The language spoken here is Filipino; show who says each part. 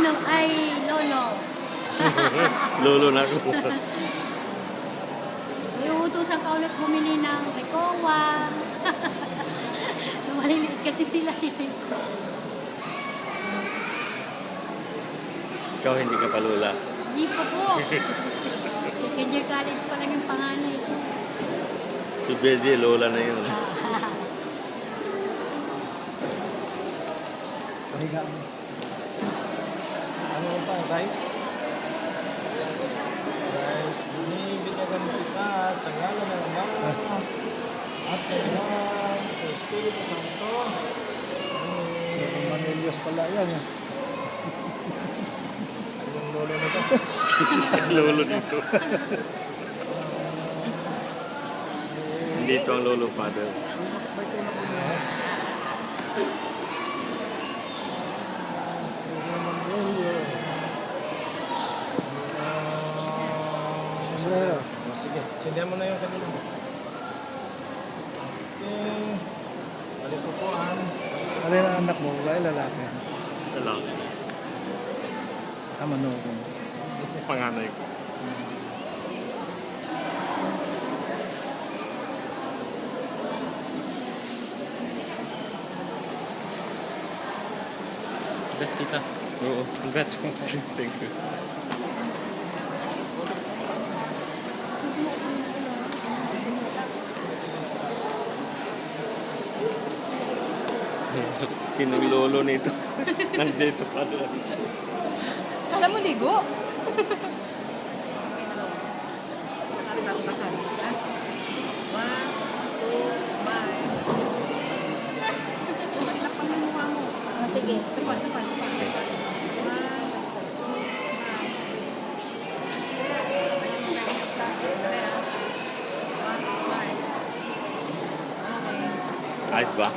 Speaker 1: Ninong ay lolo.
Speaker 2: Lolo na ako.
Speaker 1: May uutusan ka ulit bumili ng Ricoa. Maliliit kasi sila.
Speaker 2: Ikaw hindi ka pa lola.
Speaker 1: Hindi pa po. Second year college pa lang yung panganay ko.
Speaker 2: Si Bedi, lola na yun.
Speaker 3: Pahiga mo. Ano pa? Rice? Rice. Binibigyan kita sa ngalan ng Ama at ng Anak at Espiritu Santo. Sa Manilios pala yan. Anong lolo na ito?
Speaker 2: Lolo dito. Dito ang lolo father.
Speaker 3: Sige, sindihan mo na yung kanila. Okay. Alis upuan.
Speaker 4: Ano yung anak mo? Babae, lalaki?
Speaker 2: Lalaki.
Speaker 4: Tama no.
Speaker 2: Panganay ko. Congrats, tita. Oo, congrats. Thank you. Sinong lolo nito? Nandito pa doon.
Speaker 5: Kala mo ligo?
Speaker 6: Ano ba ang pasal? Ha? 1, 2, smile. Itakpan mo yung mukha mo.
Speaker 1: Sige.
Speaker 6: Sapan. 1, 2, smile. Kaya mo kaya itakpan. Kaya. 1, 2, smile. Okay.
Speaker 2: Ayos ba?